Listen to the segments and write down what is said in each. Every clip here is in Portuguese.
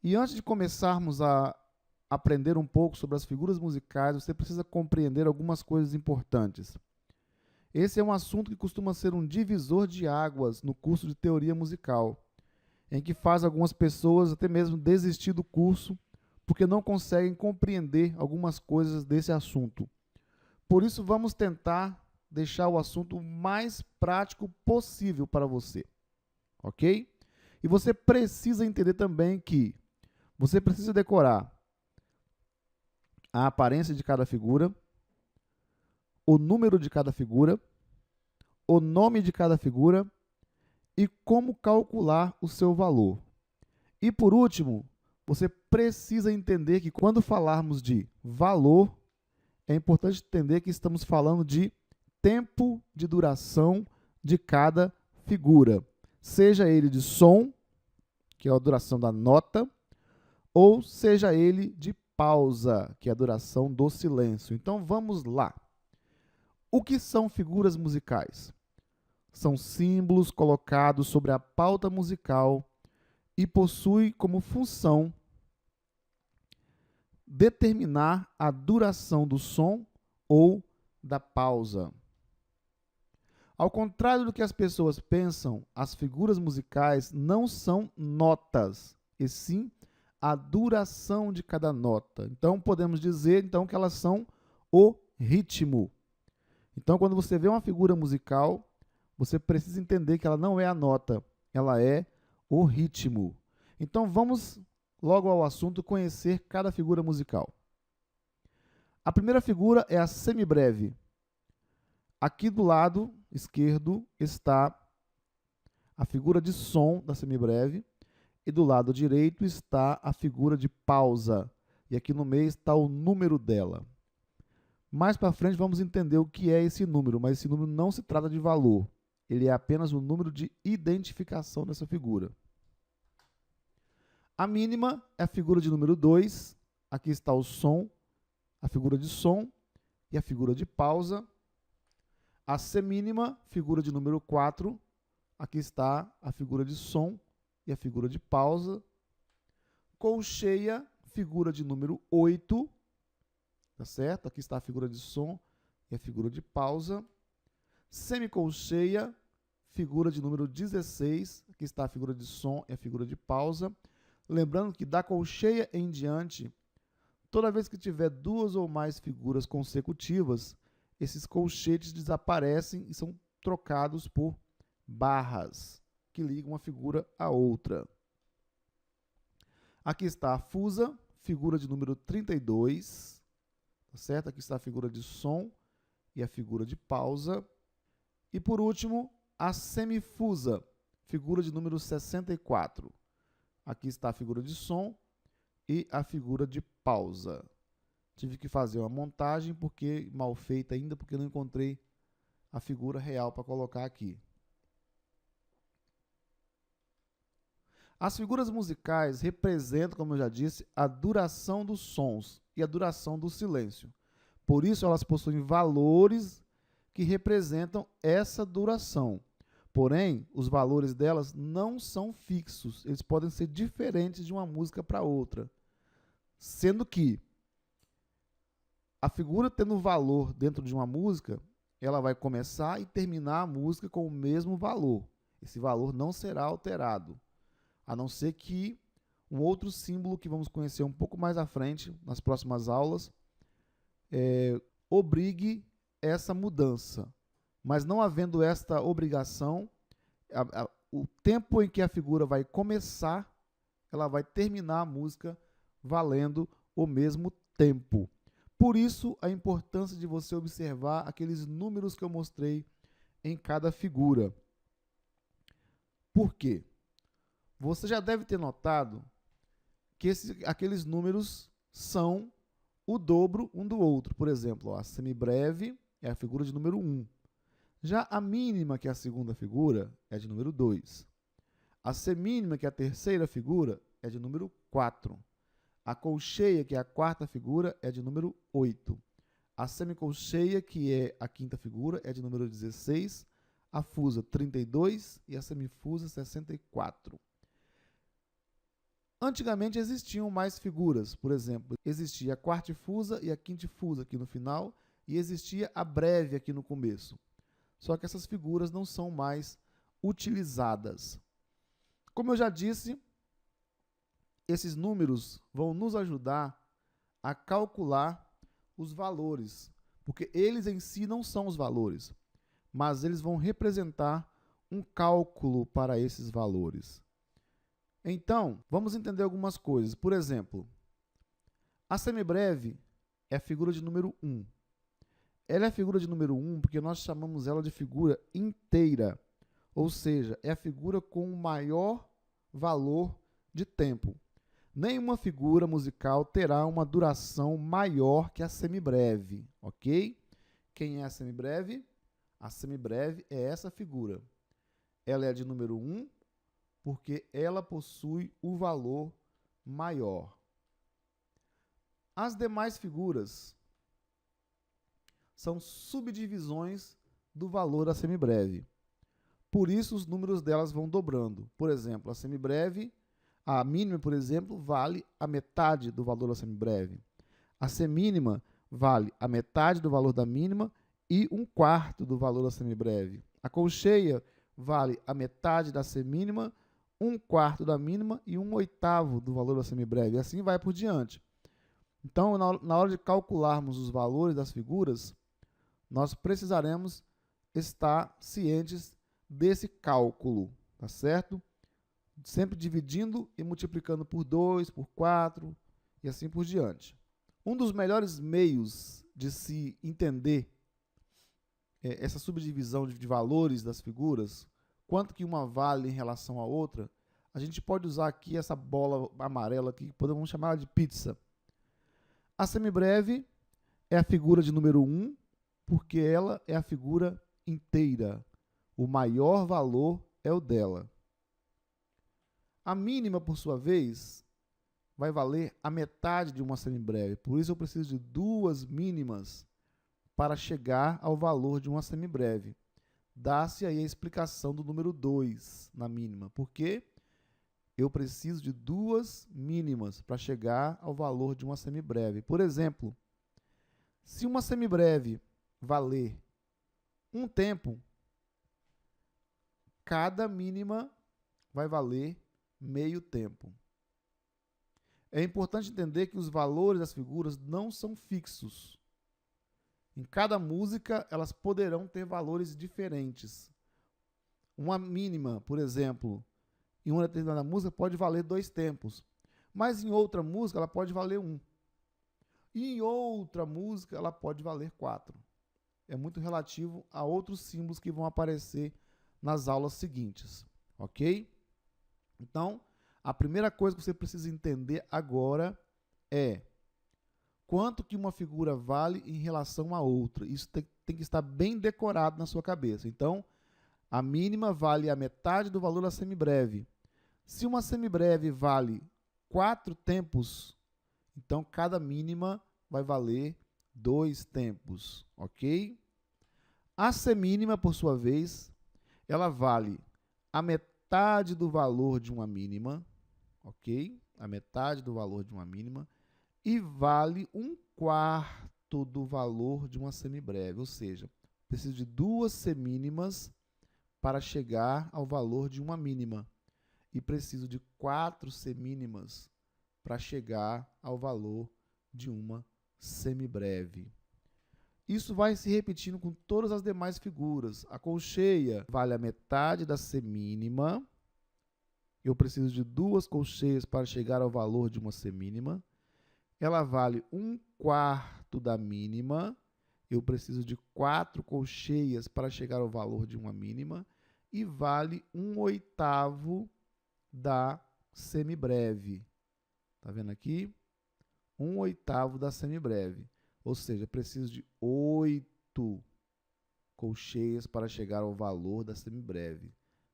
E antes de começarmos a aprender um pouco sobre as figuras musicais, você precisa compreender algumas coisas importantes. Esse é um assunto que costuma ser um divisor de águas no curso de teoria musical, em que faz algumas pessoas até mesmo desistir do curso porque não conseguem compreender algumas coisas desse assunto. Por isso, vamos tentar deixar o assunto o mais prático possível para você, ok? E você precisa entender também que você precisa decorar a aparência de cada figura, o número de cada figura, o nome de cada figura e como calcular o seu valor. E por último, você precisa entender que quando falarmos de valor, é importante entender que estamos falando de tempo de duração de cada figura, seja ele de som, que é a duração da nota, ou seja ele de pausa, que é a duração do silêncio. Então vamos lá. O que são figuras musicais? São símbolos colocados sobre a pauta musical e possui como função determinar a duração do som ou da pausa. Ao contrário do que as pessoas pensam, as figuras musicais não são notas, e sim a duração de cada nota. Então, podemos dizer então que elas são o ritmo. Então, quando você vê uma figura musical, você precisa entender que ela não é a nota, ela é o ritmo. Então, vamos logo ao assunto conhecer cada figura musical. A primeira figura é a semibreve. Aqui do lado esquerdo está a figura de som da semibreve e do lado direito está a figura de pausa. E aqui no meio está o número dela. Mais para frente vamos entender o que é esse número, mas esse número não se trata de valor. Ele é apenas um número de identificação dessa figura. A mínima é a figura de número 2. Aqui está o som, a figura de som e a figura de pausa. A semínima, figura de número 4. Aqui está a figura de som e a figura de pausa. Colcheia, figura de número 8. Tá certo? Aqui está a figura de som e a figura de pausa. Semicolcheia, figura de número 16. Aqui está a figura de som e a figura de pausa. Lembrando que da colcheia em diante, toda vez que tiver duas ou mais figuras consecutivas, esses colchetes desaparecem e são trocados por barras, que ligam uma figura à outra. Aqui está a fusa, figura de número 32. Tá certo? Aqui está a figura de som e a figura de pausa. E por último, a semifusa, figura de número 64. Aqui está a figura de som e a figura de pausa. Tive que fazer uma montagem porque mal feita ainda, porque não encontrei a figura real para colocar aqui. As figuras musicais representam, como eu já disse, a duração dos sons e a duração do silêncio. Por isso, elas possuem valores que representam essa duração. Porém, os valores delas não são fixos. Eles podem ser diferentes de uma música para outra. Sendo que a figura tendo valor dentro de uma música, ela vai começar e terminar a música com o mesmo valor. Esse valor não será alterado, a não ser que um outro símbolo que vamos conhecer um pouco mais à frente, nas próximas aulas, obrigue essa mudança. Mas não havendo esta obrigação, o tempo em que a figura vai começar, ela vai terminar a música valendo o mesmo tempo. Por isso, a importância de você observar aqueles números que eu mostrei em cada figura. Por quê? Você já deve ter notado que aqueles números são o dobro um do outro. Por exemplo, ó, a semibreve é a figura de número 1. Já a mínima, que é a segunda figura, é de número 2. A semínima, que é a terceira figura, é de número 4. A colcheia, que é a quarta figura, é de número 8. A semicolcheia, que é a quinta figura, é de número 16. A fusa, 32. E a semifusa, 64. Antigamente existiam mais figuras, por exemplo, existia a quartifusa e a quintifusa aqui no final, e existia a breve aqui no começo. Só que essas figuras não são mais utilizadas. Como eu já disse, esses números vão nos ajudar a calcular os valores, porque eles em si não são os valores, mas eles vão representar um cálculo para esses valores. Então, vamos entender algumas coisas. Por exemplo, a semibreve é a figura de número 1. Ela é a figura de número 1 porque nós chamamos ela de figura inteira, ou seja, é a figura com o maior valor de tempo. Nenhuma figura musical terá uma duração maior que a semibreve, ok? Quem é a semibreve? A semibreve é essa figura. Ela é de número 1 porque ela possui o valor maior. As demais figuras são subdivisões do valor da semibreve. Por isso, os números delas vão dobrando. Por exemplo, a semibreve, a mínima, por exemplo, vale a metade do valor da semibreve. A semínima vale a metade do valor da mínima e 1/4 do valor da semibreve. A colcheia vale a metade da semínima, 1/4 da mínima e 1/8 do valor da semibreve. E assim vai por diante. Então, na hora de calcularmos os valores das figuras, nós precisaremos estar cientes desse cálculo, tá certo? Sempre dividindo e multiplicando por 2, por 4 e assim por diante. Um dos melhores meios de se entender essa subdivisão de valores das figuras, quanto que uma vale em relação à outra, a gente pode usar aqui essa bola amarela aqui, que podemos chamar de pizza. A semibreve é a figura de número 1, porque ela é a figura inteira. O maior valor é o dela. A mínima, por sua vez, vai valer a metade de uma semibreve. Por isso eu preciso de 2 mínimas para chegar ao valor de uma semibreve. Dá-se aí a explicação do número 2 na mínima. Por quê? Eu preciso de 2 mínimas para chegar ao valor de uma semibreve. Por exemplo, se uma semibreve valer 1 tempo, cada mínima vai valer meio tempo. É importante entender que os valores das figuras não são fixos. Em cada música, elas poderão ter valores diferentes. Uma mínima, por exemplo, em uma determinada música pode valer 2 tempos, mas em outra música ela pode valer 1. E em outra música ela pode valer 4. É muito relativo a outros símbolos que vão aparecer nas aulas seguintes, ok? Então, a primeira coisa que você precisa entender agora é quanto que uma figura vale em relação a outra. Isso tem que estar bem decorado na sua cabeça. Então, a mínima vale a metade do valor da semibreve. Se uma semibreve vale 4 tempos, então cada mínima vai valer 2 tempos, ok? A semínima, por sua vez, ela vale a metade do valor de uma mínima, ok? A metade do valor de uma mínima e vale 1/4 do valor de uma semibreve, ou seja, preciso de 2 semínimas para chegar ao valor de uma mínima e preciso de 4 semínimas para chegar ao valor de uma semibreve. Isso vai se repetindo com todas as demais figuras. A colcheia vale a metade da semínima. Eu preciso de 2 colcheias para chegar ao valor de uma semínima. Ela vale 1/4 da mínima. Eu preciso de 4 colcheias para chegar ao valor de uma mínima. E vale 1/8 da semibreve. Tá vendo aqui? 1/8 da semibreve. Ou seja, preciso de 8 colcheias para chegar ao valor da semibreve.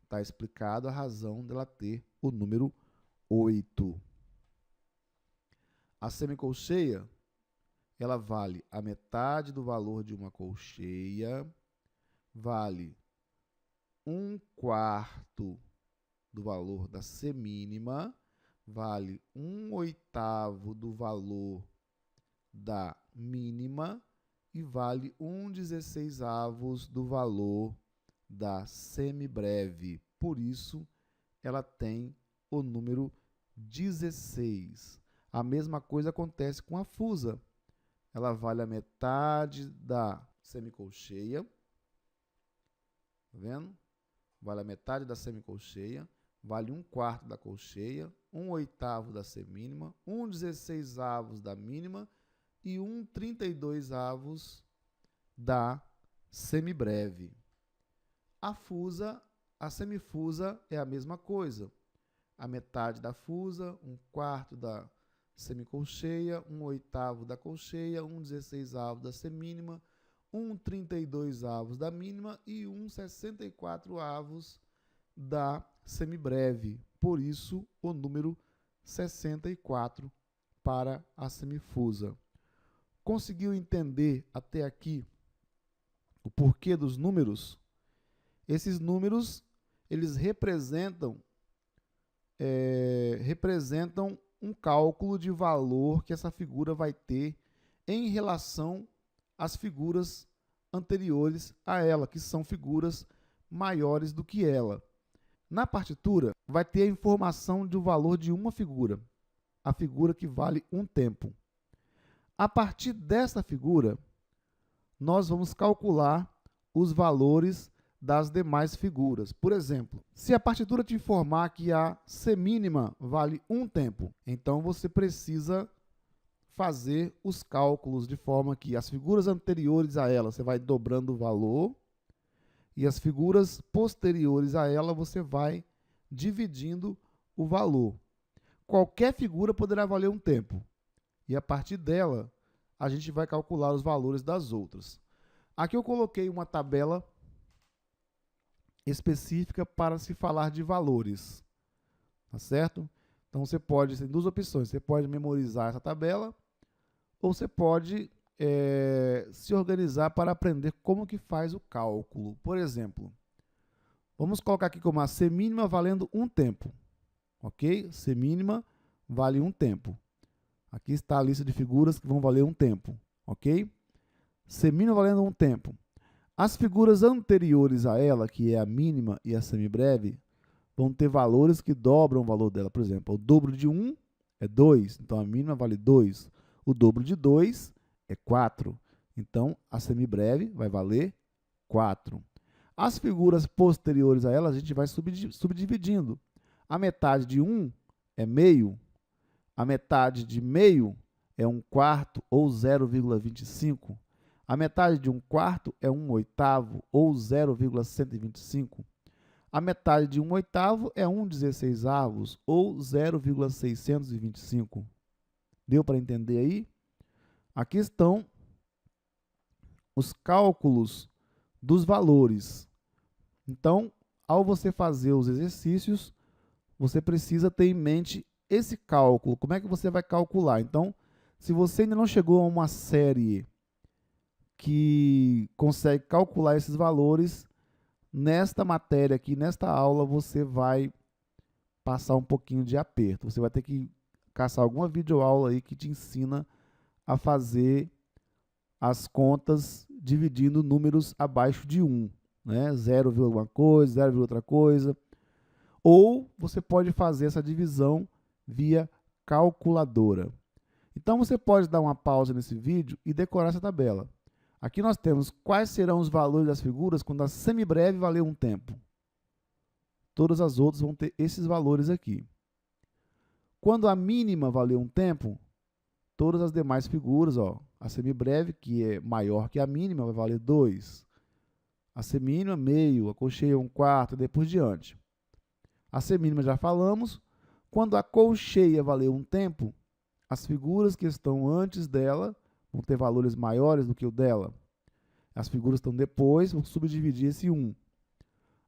Está explicado a razão dela ter o número 8. A semicolcheia, ela vale a metade do valor de uma colcheia, vale 1/4 do valor da semínima, vale 1/8 do valor da mínima e vale 1/16 do valor da semibreve. Por isso, ela tem o número 16. A mesma coisa acontece com a fusa. Ela vale a metade da semicolcheia. Tá vendo? Vale a metade da semicolcheia. Vale 1/4 da colcheia, 1/8 da semínima, 1/16 da mínima e 1/32 da semibreve. A semifusa é a mesma coisa. A metade da fusa, 1/4 da semicolcheia, 1/8 da colcheia, 1/16 da semínima, 1/32 da mínima e 1/64 da semibreve. Por isso, o número 64 para a semifusa. Conseguiu entender até aqui o porquê dos números? Esses números, eles representam um cálculo de valor que essa figura vai ter em relação às figuras anteriores a ela, que são figuras maiores do que ela. Na partitura, vai ter a informação do valor de uma figura, a figura que vale um tempo. A partir dessa figura, nós vamos calcular os valores das demais figuras. Por exemplo, se a partitura te informar que a semínima vale um tempo, então você precisa fazer os cálculos de forma que as figuras anteriores a ela você vai dobrando o valor e as figuras posteriores a ela você vai dividindo o valor. Qualquer figura poderá valer um tempo e a partir dela a gente vai calcular os valores das outras. Aqui eu coloquei uma tabela específica para se falar de valores, tá certo? Então você pode, tem duas opções, você pode memorizar essa tabela ou você pode se organizar para aprender como que faz o cálculo. Por exemplo, vamos colocar aqui como a semínima valendo um tempo, ok? Semínima vale um tempo. Aqui está a lista de figuras que vão valer um tempo, ok? Semínima valendo um tempo. As figuras anteriores a ela, que é a mínima e a semibreve, vão ter valores que dobram o valor dela. Por exemplo, o dobro de 1 é 2, então a mínima vale 2. O dobro de 2 é 4, então a semibreve vai valer 4. As figuras posteriores a ela, a gente vai subdividindo. A metade de 1 é meio, a metade de meio é 1/4 ou 0,25. A metade de 1/4 é 1/8 ou 0,125. A metade de 1/8 é 1/16 ou 0,625. Deu para entender aí? Aqui estão os cálculos dos valores. Então, ao você fazer os exercícios, você precisa ter em mente esse cálculo. Como é que você vai calcular? Então, se você ainda não chegou a uma série que consegue calcular esses valores, nesta matéria aqui, nesta aula, você vai passar um pouquinho de aperto. Você vai ter que caçar alguma videoaula aí que te ensina a fazer as contas dividindo números abaixo de 1, né? 0, alguma coisa, 0, outra coisa. Ou você pode fazer essa divisão via calculadora. Então, você pode dar uma pausa nesse vídeo e decorar essa tabela. Aqui nós temos quais serão os valores das figuras quando a semibreve valer um tempo. Todas as outras vão ter esses valores aqui. Quando a mínima valer um tempo, todas as demais figuras, a semibreve, que é maior que a mínima, vai valer 2. A semínima, meio, a colcheia, 1/4, e por diante. A semínima já falamos. Quando a colcheia valer um tempo, as figuras que estão antes dela vão ter valores maiores do que o dela. As figuras que estão depois vão subdividir esse 1.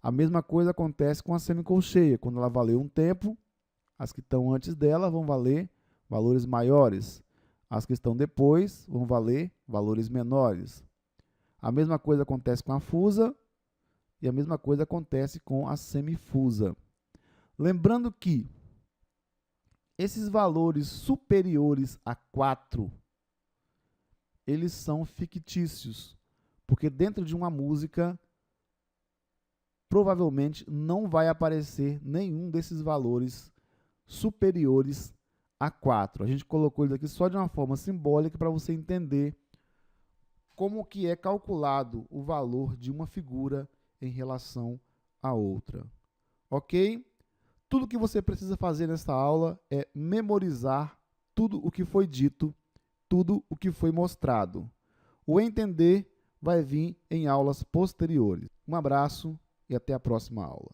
A mesma coisa acontece com a semicolcheia. Quando ela valer um tempo, as que estão antes dela vão valer valores maiores. As que estão depois vão valer valores menores. A mesma coisa acontece com a fusa e a mesma coisa acontece com a semifusa. Lembrando que Esses valores superiores a 4, eles são fictícios, porque dentro de uma música provavelmente não vai aparecer nenhum desses valores superiores a 4. A gente colocou eles aqui só de uma forma simbólica para você entender como que é calculado o valor de uma figura em relação a outra. Ok? Tudo que você precisa fazer nesta aula é memorizar tudo o que foi dito, tudo o que foi mostrado. O entender vai vir em aulas posteriores. Um abraço e até a próxima aula.